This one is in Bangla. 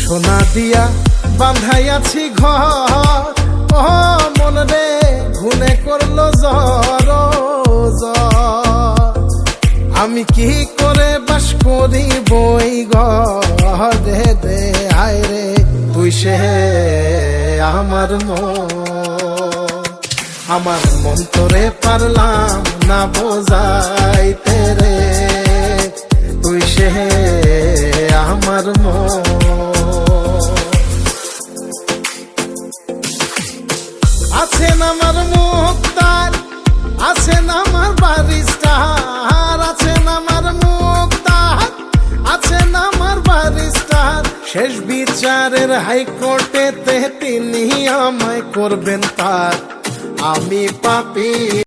সোনা দিয়া বান্ধাইয়াছি ঘর, ও মন রে ঘুনে করলো জ্বর জ্বর। আমি কি করে বাস করি বই ঘরে দে আয় রে তুই সে আমার আমার মন তোরে পারলাম না বোঝাইতে রে তুই সে আমার আছেন আমার মুক্তার, আছেন আমার বারিস্টার, আছেন আমার মুক্তার, আছেন আমার বারিস্টার। শেষ বিচারের হাইকোর্টেতে তিনি আমায় করবেন তার। আমি পাপী।